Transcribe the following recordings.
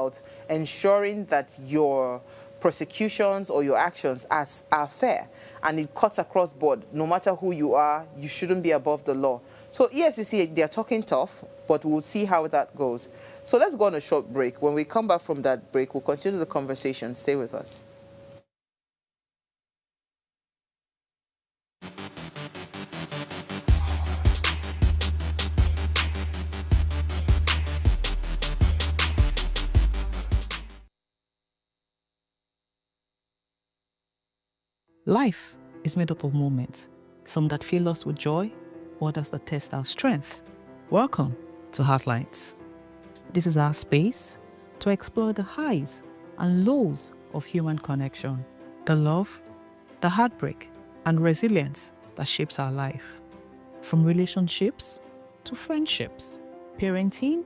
about ensuring that your prosecutions or your actions are fair, and it cuts across board. No matter who you are, you shouldn't be above the law. So EFCC, they're talking tough, but we'll see how that goes. So let's go on a short break. When we come back from that break, we'll continue the conversation. Stay with us. Life is made up of moments, some that fill us with joy, others that test our strength. Welcome to Heartlines. This is our space to explore the highs and lows of human connection, the love, the heartbreak, and resilience that shapes our life. From relationships to friendships, parenting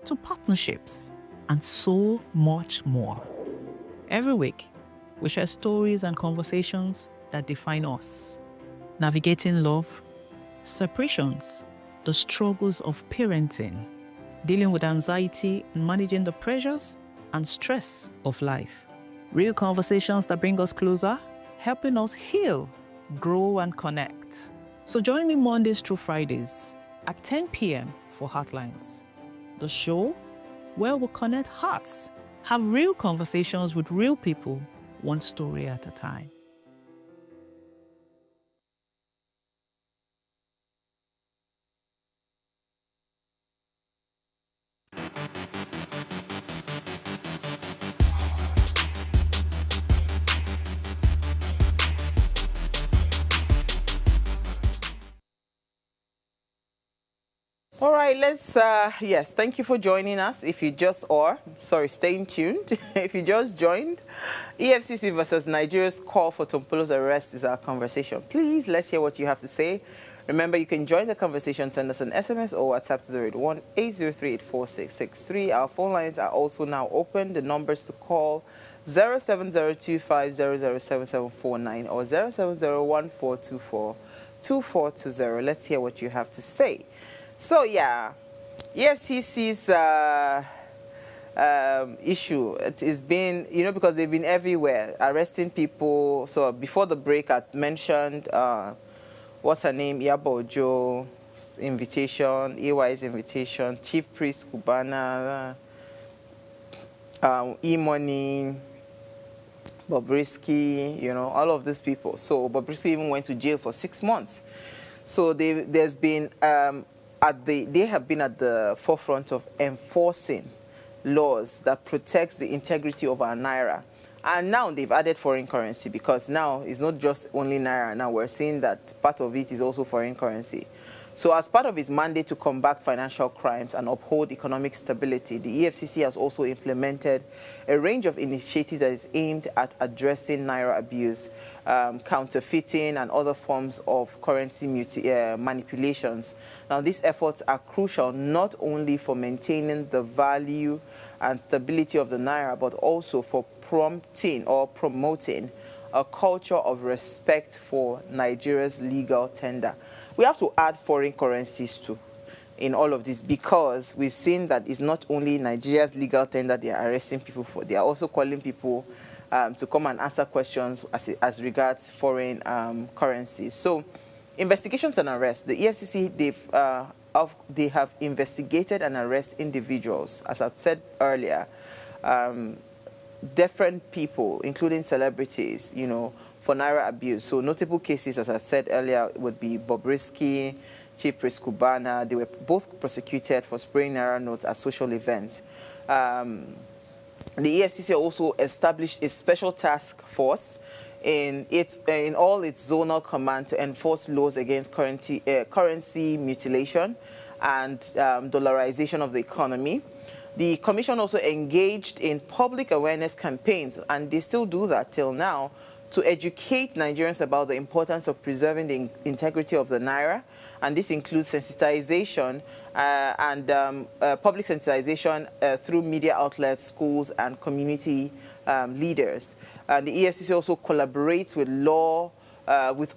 to partnerships, and so much more. Every week, we share stories and conversations that define us, navigating love, separations, the struggles of parenting, dealing with anxiety and managing the pressures and stress of life. Real conversations that bring us closer, helping us heal, grow, and connect. So join me Mondays through Fridays at 10 p.m. for Heartlines, the show where we connect hearts, have real conversations with real people, one story at a time. All right, yes, thank you for joining us. If you just staying tuned. If you just joined, EFCC versus Nigeria's call for Tompolo's arrest is our conversation. Please, let's hear what you have to say. Remember, you can join the conversation, send us an SMS or WhatsApp to 081-803-84663. Our phone lines are also now open. The numbers to call 07025007749 or 07014242420. Let's hear what you have to say. So, yeah, EFCC's issue, it has been, because they've been everywhere, arresting people. So before the break, I mentioned, what's her name, Yabojo invitation, EY's invitation, Chief Priest Cubana, E-Money, Bobrisky, all of these people. So Bobrisky even went to jail for 6 months. So there's been... they have been at the forefront of enforcing laws that protects the integrity of our naira. And now they've added foreign currency, because now it's not just only naira. Now we're seeing that part of it is also foreign currency. So as part of its mandate to combat financial crimes and uphold economic stability, the EFCC has also implemented a range of initiatives that is aimed at addressing naira abuse, counterfeiting, and other forms of currency manipulations. Now, these efforts are crucial not only for maintaining the value and stability of the naira, but also for promoting a culture of respect for Nigeria's legal tender. We have to add foreign currencies too in all of this, because we've seen that it's not only Nigeria's legal tender they are arresting people for, they are also calling people to come and answer questions as regards foreign currencies. So investigations and arrests, the EFCC, they have investigated and arrested individuals, as I've said earlier, different people, including celebrities, for naira abuse. So notable cases, as I said earlier, would be Bobrisky, Chief Priest Cubana. They were both prosecuted for spraying naira notes at social events. The EFCC also established a special task force in all its zonal command to enforce laws against currency mutilation and dollarization of the economy. The Commission also engaged in public awareness campaigns, and they still do that till now, to educate Nigerians about the importance of preserving the integrity of the naira. And this includes sensitization and public sensitization through media outlets, schools, and community leaders. And the EFCC also collaborates with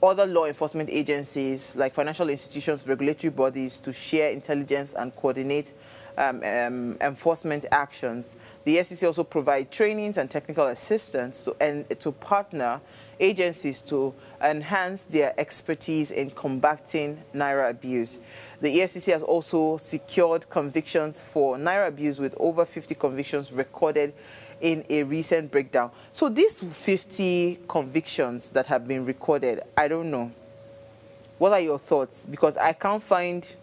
other law enforcement agencies like financial institutions, regulatory bodies, to share intelligence and coordinate enforcement actions. The EFCC also provide trainings and technical assistance to partner agencies to enhance their expertise in combating Naira abuse. The EFCC has also secured convictions for Naira abuse, with over 50 convictions recorded in a recent breakdown. So these 50 convictions that have been recorded, I don't know. What are your thoughts? Because I can't find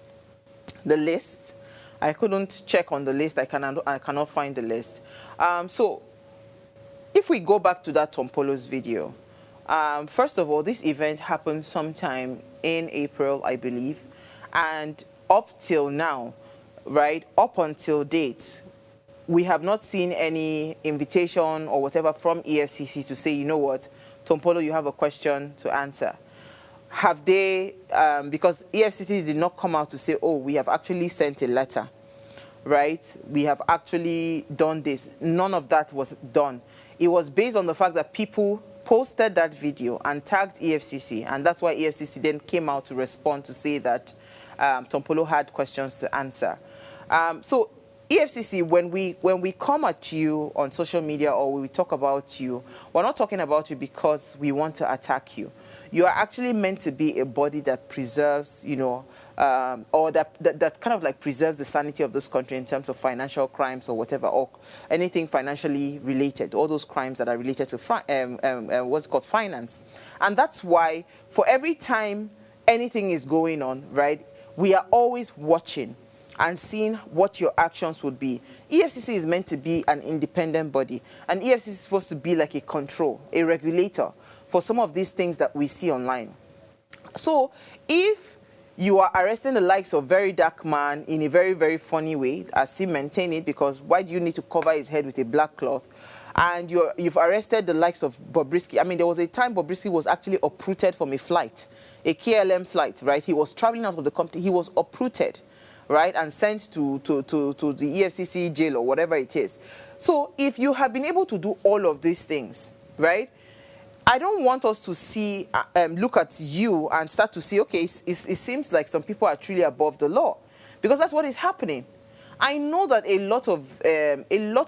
the list. I couldn't check on the list. I cannot find the list. So if we go back to that Tompolo's video, first of all, this event happened sometime in April, I believe. And up till now, right, up until date, we have not seen any invitation or whatever from EFCC to say, you know what, Tompolo, you have a question to answer. Have they, because EFCC did not come out to say, oh, we have actually sent a letter, right? We have actually done this. None of that was done. It was based on the fact that people posted that video and tagged EFCC, and that's why EFCC then came out to respond to say that Tompolo had questions to answer. So EFCC, when we come at you on social media or we talk about you, we're not talking about you because we want to attack you. You are actually meant to be a body that preserves, you know, or that kind of like preserves the sanity of this country in terms of financial crimes or whatever, or anything financially related, all those crimes that are related to what's called finance. And that's why for every time anything is going on, right, we are always watching and seeing what your actions would be. EFCC is meant to be an independent body, and EFCC is supposed to be like a control, a regulator for some of these things that we see online. So if you are arresting the likes of Very Dark Man in a very, very funny way, I still maintain it, because why do you need to cover his head with a black cloth? And you've arrested the likes of Bobrisky. I mean, there was a time Bobrisky was actually uprooted from a flight, a KLM flight, right? He was traveling out of the country. He was uprooted, right, and sent to the EFCC jail or whatever it is. So if you have been able to do all of these things, right, I don't want us to see, look at you and start to see, okay, it seems like some people are truly above the law, because that's what is happening. I know that a lot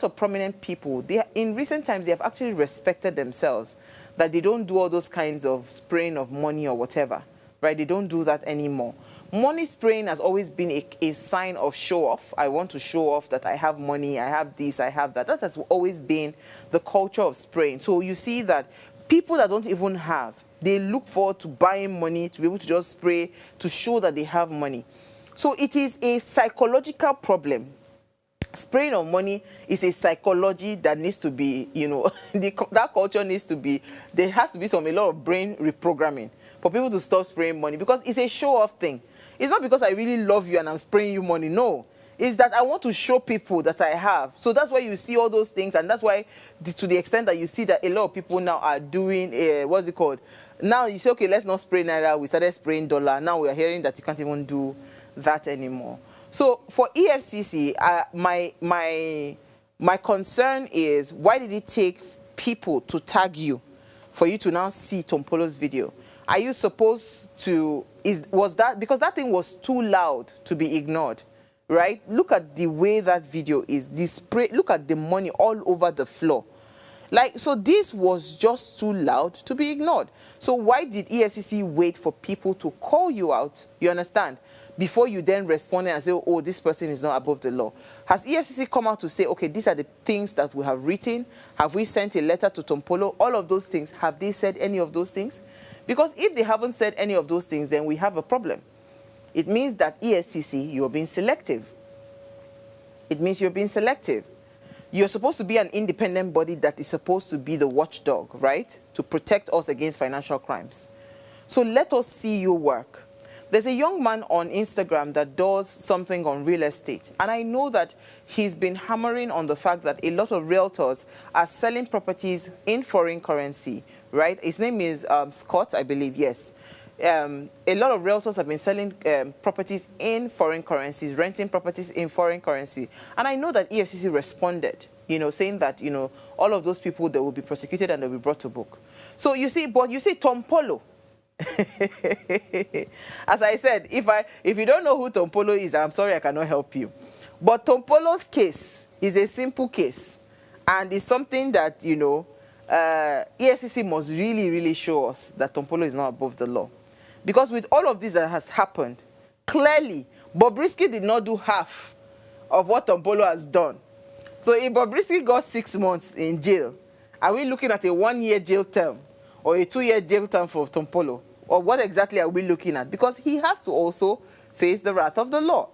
of prominent people, in recent times, they have actually respected themselves, that they don't do all those kinds of spraying of money or whatever, right? They don't do that anymore. Money spraying has always been a sign of show-off. I want to show off that I have money, I have this, I have that. That has always been the culture of spraying. So you see that people that don't even have, they look forward to buying money to be able to just spray to show that they have money. So it is a psychological problem. Spraying of money is a psychology that needs to be, you know, that culture needs to be, there has to be a lot of brain reprogramming for people to stop spraying money, because it's a show-off thing. It's not because I really love you and I'm spraying you money, no. It's that I want to show people that I have. So that's why you see all those things, and that's why, to the extent that you see that a lot of people now are doing, what's it called? Now you say, okay, let's not spray Naira, we started spraying dollar. Now we are hearing that you can't even do that anymore. So for EFCC, my concern is, why did it take people to tag you for you to now see Tompolo's video? Are you supposed to, was that, because that thing was too loud to be ignored, right? Look at the way that video is, the spray, look at the money all over the floor. Like, so this was just too loud to be ignored. So why did EFCC wait for people to call you out, you understand, before you then respond and say, oh, this person is not above the law? Has EFCC come out to say, okay, these are the things that we have written? Have we sent a letter to Tompolo? All of those things, have they said any of those things? Because if they haven't said any of those things, then we have a problem. It means that EFCC, you're being selective. It means you're being selective. You're supposed to be an independent body that is supposed to be the watchdog, right? To protect us against financial crimes. So let us see you work. There's a young man on Instagram that does something on real estate. And I know that he's been hammering on the fact that a lot of realtors are selling properties in foreign currency, right? His name is Scott, I believe, yes. A lot of realtors have been selling properties in foreign currencies, renting properties in foreign currency. And I know that EFCC responded, you know, saying that, you know, all of those people, they will be prosecuted and they will be brought to book. So you see, but you see Tompolo. As I said, if you don't know who Tompolo is, I'm sorry, I cannot help you. But Tompolo's case is a simple case, and it's something that, you know, EFCC must really, really show us that Tompolo is not above the law. Because with all of this that has happened, clearly, Bobrisky did not do half of what Tompolo has done. So if Bobrisky got 6 months in jail, are we looking at a 1-year jail term or a 2-year jail term for Tompolo? Or what exactly are we looking at? Because he has to also face the wrath of the law.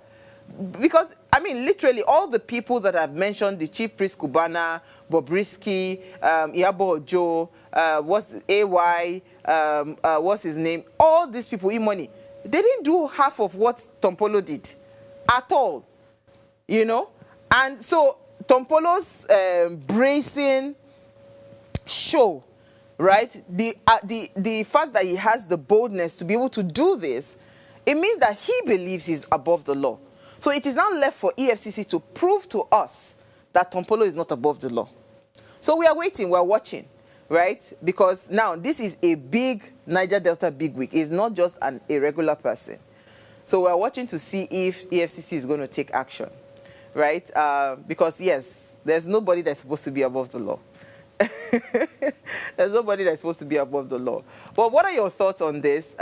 Because, I mean, literally all the people that I've mentioned, the Chief Priest Cubana, Bobrisky, Iyabo Ojo, what's AY, what's his name? All these people, E-Money, they didn't do half of what Tompolo did at all, you know? And so Tompolo's bracing show, right? The fact that he has the boldness to be able to do this, it means that he believes he's above the law. So it is now left for EFCC to prove to us that Tompolo is not above the law. So we are waiting, we are watching, right? Because now this is a big Niger Delta bigwig. It's not just an irregular person. So we are watching to see if EFCC is going to take action, right? Because yes, there's nobody that's supposed to be above the law. There's nobody that's supposed to be above the law. But what are your thoughts on this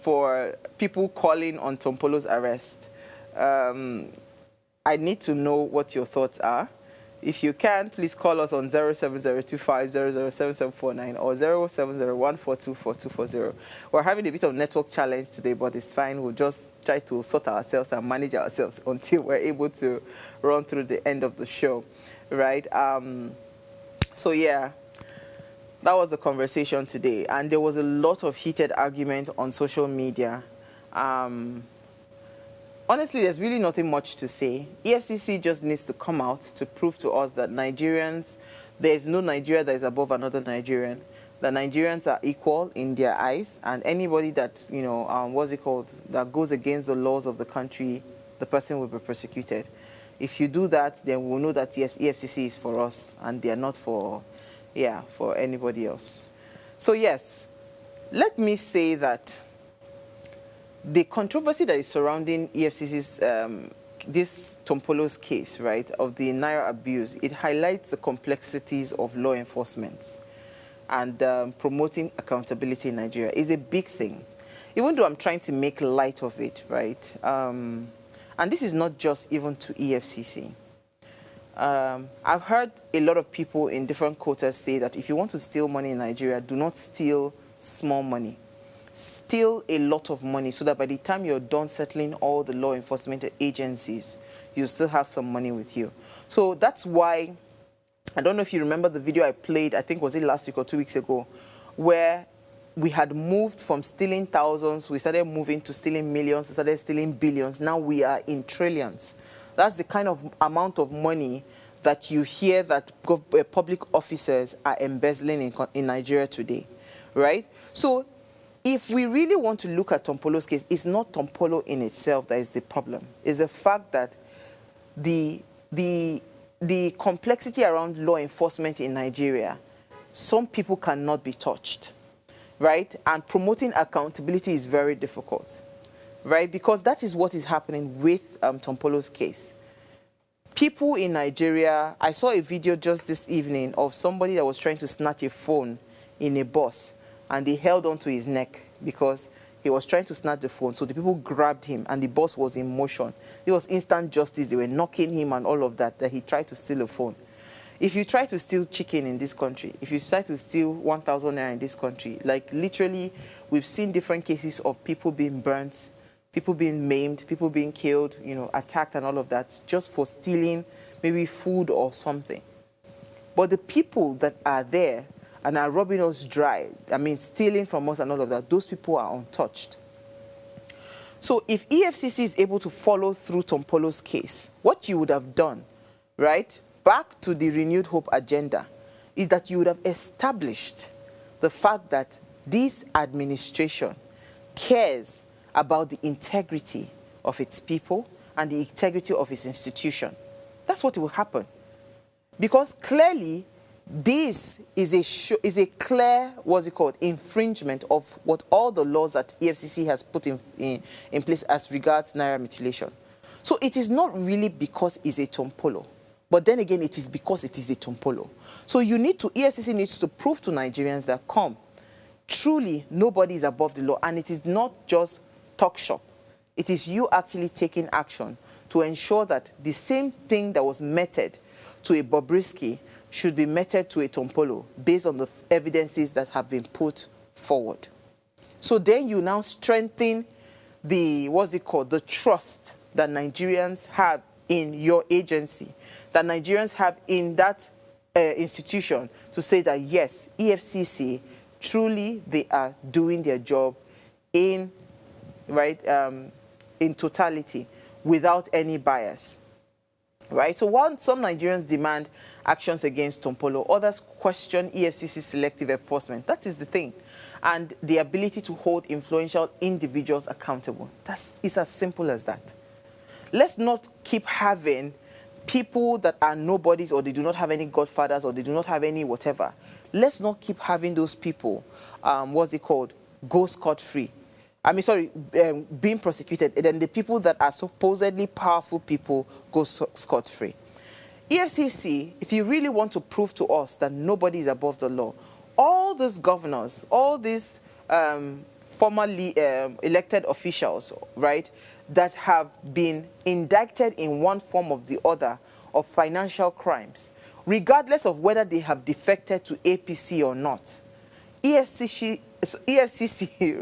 for people calling on Tompolo's arrest? I need to know what your thoughts are. If you can, please call us on 07025007749 or 07014242440. We're having a bit of network challenge today, but it's fine. We'll just try to sort ourselves and manage ourselves until we're able to run through the end of the show, right? So yeah, that was the conversation today. And there was a lot of heated argument on social media. Honestly, there's really nothing much to say. EFCC just needs to come out to prove to us that Nigerians, there is no Nigeria that is above another Nigerian. The Nigerians are equal in their eyes, and anybody that, you know, what's it called, that goes against the laws of the country, the person will be persecuted. If you do that, then we'll know that, yes, EFCC is for us, and they are not for, yeah, for anybody else. So, yes, let me say that the controversy that is surrounding EFCC's, this Tompolo's case, right, of the Naira abuse, it highlights the complexities of law enforcement and promoting accountability in Nigeria is a big thing, even though I'm trying to make light of it, right? And this is not just even to EFCC. I've heard a lot of people in different quotas say that if you want to steal money in Nigeria, do not steal small money. Steal a lot of money so that by the time you're done settling all the law enforcement agencies, you still have some money with you. So that's why, I don't know if you remember the video I played, I think was it last week or 2 weeks ago, where we had moved from stealing thousands, we started moving to stealing millions, we started stealing billions. Now we are in trillions. That's the kind of amount of money that you hear that public officers are embezzling in Nigeria today, right? So if we really want to look at Tompolo's case, it's not Tompolo in itself that is the problem. It's the fact that the complexity around law enforcement in Nigeria, some people cannot be touched, right? And promoting accountability is very difficult, right? Because that is what is happening with Tompolo's case. People in Nigeria, I saw a video just this evening of somebody that was trying to snatch a phone in a bus, and they held onto his neck because he was trying to snatch the phone. So the people grabbed him, and the bus was in motion. It was instant justice. They were knocking him and all of that he tried to steal a phone. If you try to steal chicken in this country, if you try to steal 1,000 naira in this country, like literally, we've seen different cases of people being burnt, people being maimed, people being killed, you know, attacked and all of that, just for stealing maybe food or something. But the people that are there and are robbing us dry, I mean, stealing from us and all of that, those people are untouched. So if EFCC is able to follow through Tompolo's case, what you would have done, right, back to the Renewed Hope agenda, is that you would have established the fact that this administration cares about the integrity of its people and the integrity of its institution. That's what will happen. Because clearly, this is a clear, what's it called, infringement of what all the laws that EFCC has put in place as regards Naira mutilation. So it is not really because it's a Tompolo. But then again, it is because it is a Tompolo. So EFCC needs to prove to Nigerians that, truly nobody is above the law. And it is not just talk shop. It is you actually taking action to ensure that the same thing that was meted to a Bobrisky should be meted to a Tompolo based on the evidences that have been put forward. So then you now strengthen the, the trust that Nigerians have in your agency, that Nigerians have in that institution, to say that, yes, EFCC, truly they are doing their job in totality, without any bias. Right? So while some Nigerians demand actions against Tompolo, others question EFCC's selective enforcement. That is the thing. And the ability to hold influential individuals accountable. It's as simple as that. Let's not keep having people that are nobodies, or they do not have any godfathers, or they do not have any whatever. Let's not keep having those people, go scot-free. Being prosecuted, and then the people that are supposedly powerful people go scot-free. EFCC, if you really want to prove to us that nobody is above the law, all these governors, all these formerly elected officials, right, that have been indicted in one form or the other of financial crimes, regardless of whether they have defected to APC or not, EFCC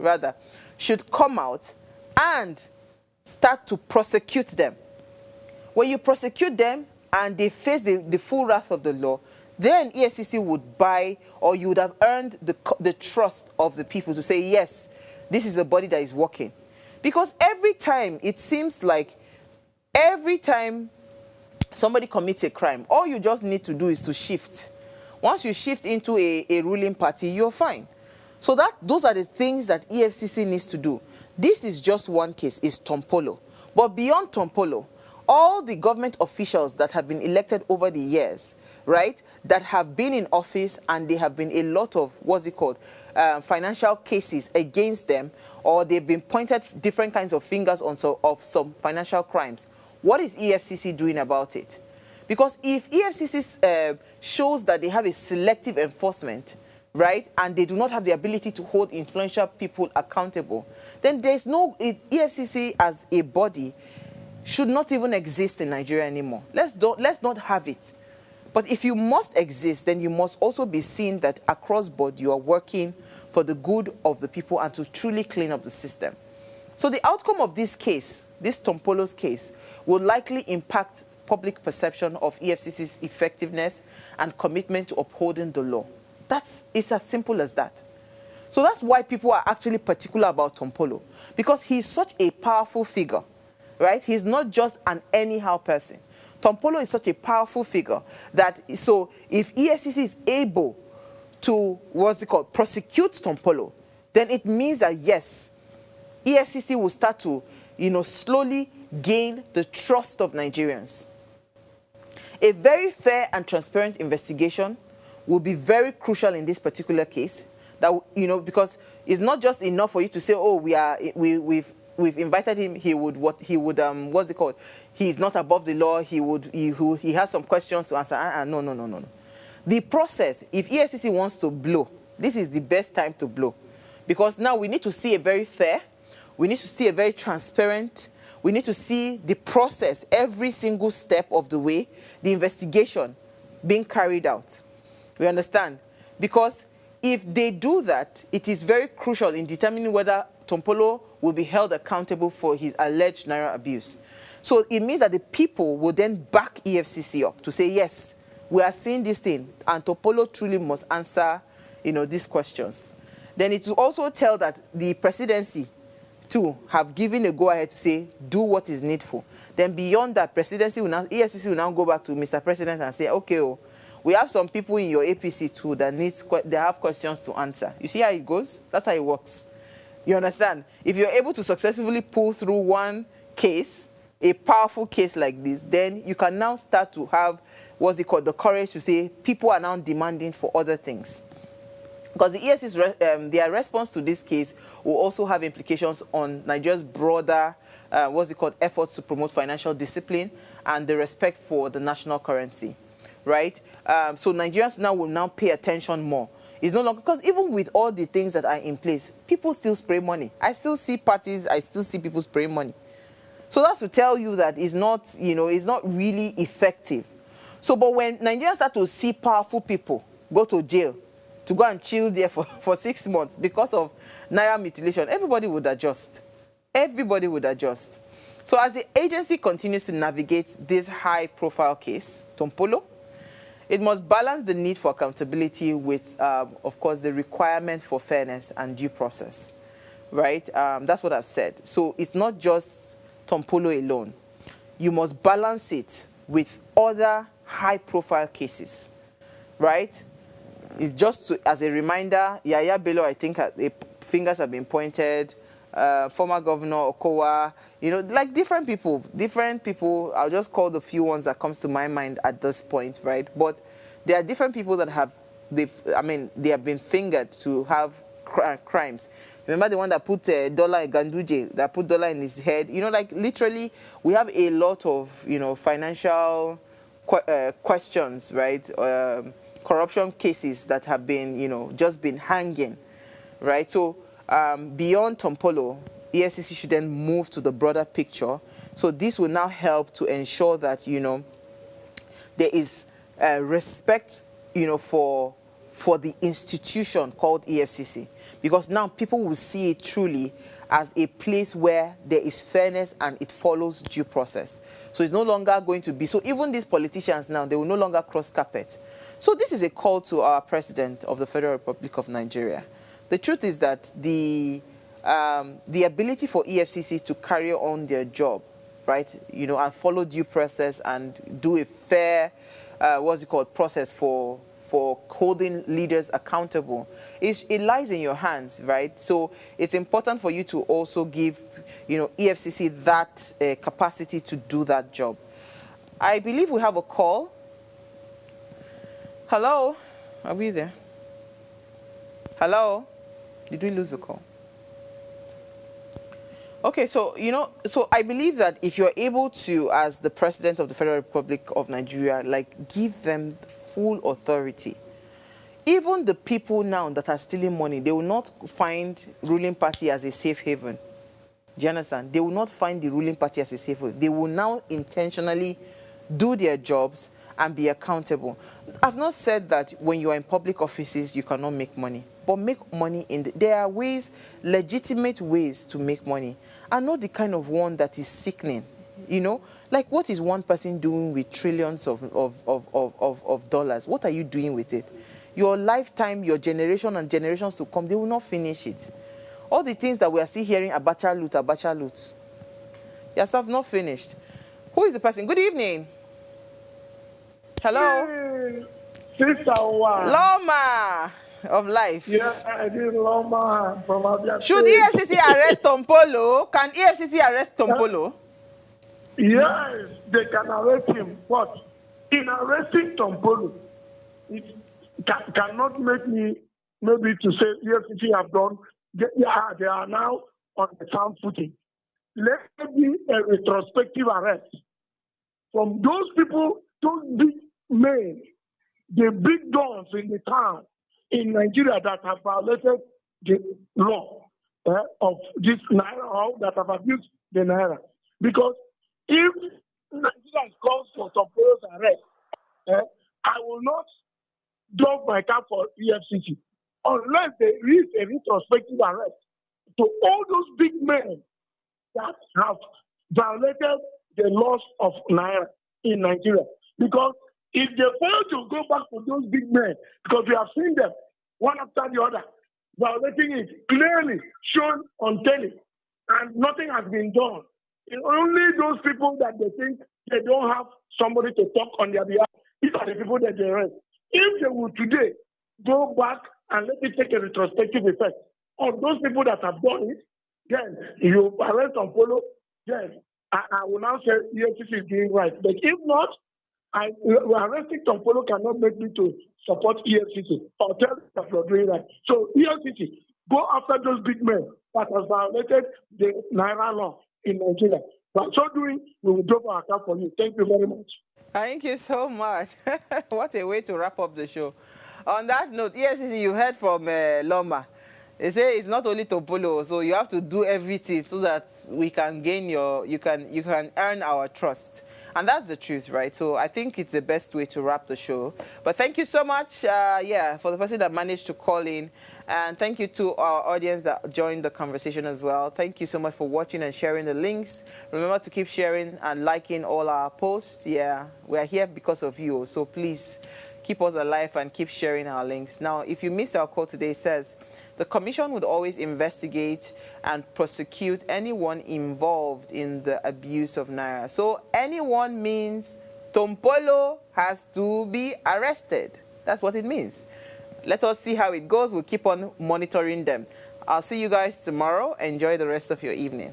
rather, should come out and start to prosecute them. When you prosecute them and they face the full wrath of the law, then EFCC would buy, or you would have earned the trust of the people to say, yes, this is a body that is working. Because every time, it seems like every time somebody commits a crime, all you just need to do is to shift. Once you shift into a ruling party, you're fine. So those are the things that EFCC needs to do. This is just one case, is Tompolo. But beyond Tompolo, all the government officials that have been elected over the years, right, that have been in office, and there have been a lot of, financial cases against them, or they've been pointed different kinds of fingers on some financial crimes. What is EFCC doing about it? Because if EFCC shows that they have a selective enforcement, right, and they do not have the ability to hold influential people accountable, then there's no, EFCC as a body should not even exist in Nigeria anymore. Let's not have it. But if you must exist, then you must also be seen that across board you are working for the good of the people and to truly clean up the system. So the outcome of this case, this Tompolo's case, will likely impact public perception of EFCC's effectiveness and commitment to upholding the law. It's as simple as that. So that's why people are actually particular about Tompolo, because he's such a powerful figure, right? He's not just an anyhow person. Tompolo is such a powerful figure that, so if EFCC is able to, prosecute Tompolo, then it means that, yes, EFCC will start to, slowly gain the trust of Nigerians. A very fair and transparent investigation will be very crucial in this particular case. That, because it's not just enough for you to say, oh, we've invited him. He's not above the law. He has some questions to answer. No. The process, if EFCC wants to blow, this is the best time to blow, because now we need to see a very fair, we need to see a very transparent, we need to see the process, every single step of the way, the investigation being carried out. We understand? Because if they do that, it is very crucial in determining whether Tompolo will be held accountable for his alleged Naira abuse. So it means that the people will then back EFCC up to say, yes, we are seeing this thing, and Tompolo truly must answer, these questions. Then it will also tell that the presidency, too, have given a go-ahead to say, do what is needful. Then beyond that, EFCC will now go back to Mr. President and say, okay, we have some people in your APC, too, that they have questions to answer. You see how it goes? That's how it works. You understand? If you're able to successfully pull through one case, a powerful case like this, then you can now start to have, the courage to say people are now demanding for other things. because the EFCC's their response to this case will also have implications on Nigeria's broader, efforts to promote financial discipline and the respect for the national currency, right? So Nigerians now will now pay attention more. It's no longer, because even with all the things that are in place, people still spray money. I still see parties, I still see people spray money. So that's to tell you that it's not, it's not really effective. So, but when Nigerians start to see powerful people go to jail, to go and chill there for 6 months because of naira mutilation, everybody would adjust. Everybody would adjust. So as the agency continues to navigate this high-profile case, Tompolo, it must balance the need for accountability with, of course, the requirement for fairness and due process, right? That's what I've said. So it's not just Tompolo alone. You must balance it with other high-profile cases, right? It's just as a reminder, Yaya Bello, I think fingers have been pointed, former Governor Okowa, like different people. I'll just call the few ones that comes to my mind at this point, right? But there are different people that they have been fingered to have crimes. Remember the one that put dollar in Ganduje, that put dollar in his head? Like literally, we have a lot of, financial questions, right? Corruption cases that have been, just been hanging, right? So beyond Tompolo, EFCC should then move to the broader picture. So this will now help to ensure that, there is respect, for the institution called EFCC. Because now people will see it truly as a place where there is fairness and it follows due process. So it's no longer going to be, so even these politicians now, they will no longer cross carpet. So this is a call to our President of the Federal Republic of Nigeria. The truth is that the ability for EFCC to carry on their job, right, and follow due process and do a fair, process for holding leaders accountable, it lies in your hands, right? So it's important for you to also give, EFCC that capacity to do that job. I believe we have a call. Hello? Are we there? Hello? Did we lose the call? Okay, so, so I believe that if you're able to, as the President of the Federal Republic of Nigeria, give them full authority. Even the people now that are stealing money, they will not find ruling party as a safe haven. Do you understand? They will not find the ruling party as a safe haven. They will now intentionally do their jobs and be accountable. I've not said that when you are in public offices, you cannot make money. But make money there are ways, legitimate ways to make money. And not the kind of one that is sickening. Like what is one person doing with trillions of dollars? What are you doing with it? Your lifetime, your generation and generations to come, they will not finish it. All the things that we are still hearing, Abacha loot. Your stuff not finished. Who is the person? Good evening. Hello? Hey, Sister One. Loma of life. Yeah, I did Loma from Abia. Should EFCC arrest Tompolo? Can EFCC arrest Tompolo? Yes, they can arrest him. But in arresting Tompolo, it cannot make me maybe to say EFCC have done. They are now on the sound footing. Let there be a retrospective arrest from those people, those big men, the big dons in the town in Nigeria that have violated the law of this naira, or that have abused the naira. Because if Nigeria calls for Tompolo's arrest, I will not drop my cap for EFCC unless there is a retrospective arrest to all those big men that have violated the laws of naira in Nigeria. Because if they fail to go back to those big men, because we have seen them one after the other violating it, clearly shown on telly, and nothing has been done. It's only those people that they think they don't have somebody to talk on their behalf, these are the people that they arrest. If they would today go back and let it take a retrospective effect on those people that have done it, then you arrest Tompolo, then I will now say EFCC is doing right. But if not, Arresting Tompolo cannot make me to support EFCC or tell them that you're doing that. So EFCC, go after those big men that have violated the Naira law in Nigeria. By so doing, we will drop our account for you. Thank you very much. Thank you so much. What a way to wrap up the show. On that note, EFCC, you heard from Loma. They say it's not only Tompolo, so you have to do everything so that we can gain you can earn our trust. And that's the truth, right? So I think it's the best way to wrap the show. But thank you so much, for the person that managed to call in. And thank you to our audience that joined the conversation as well. Thank you so much for watching and sharing the links. Remember to keep sharing and liking all our posts. Yeah, we are here because of you. So please keep us alive and keep sharing our links. Now, if you missed our call today, it says, the Commission would always investigate and prosecute anyone involved in the abuse of Naira. So anyone means Tompolo has to be arrested. That's what it means. Let us see how it goes. We'll keep on monitoring them. I'll see you guys tomorrow. Enjoy the rest of your evening.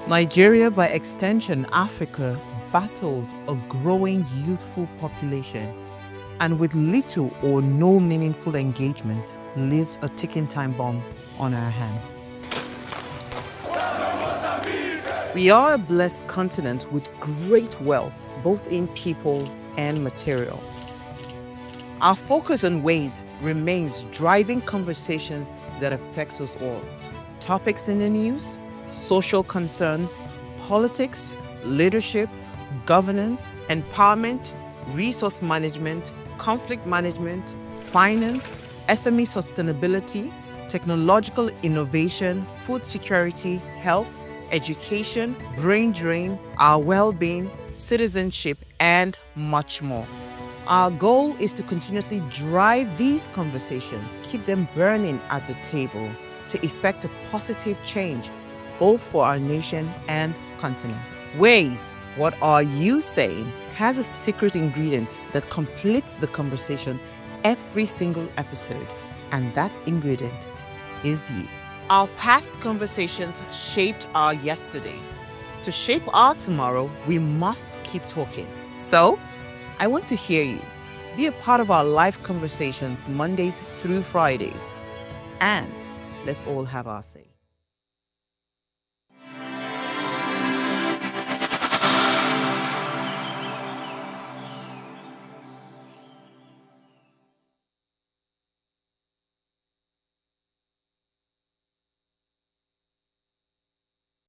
Nigeria, by extension Africa, battles a growing youthful population, and with little or no meaningful engagement, leaves a ticking time bomb on our hands. We are a blessed continent with great wealth, both in people and material. Our focus on ways remains driving conversations that affects us all. Topics in the news, social concerns, politics, leadership, governance, empowerment, resource management, conflict management, finance, SME sustainability, technological innovation, food security, health, education, brain drain, our well-being, citizenship, and much more. Our goal is to continuously drive these conversations, keep them burning at the table to effect a positive change, both for our nation and continent. Ways, what are you saying? Has a secret ingredient that completes the conversation every single episode, and that ingredient is you. Our past conversations shaped our yesterday. To shape our tomorrow, we must keep talking. So, I want to hear you. Be a part of our live conversations Mondays through Fridays. And let's all have our say.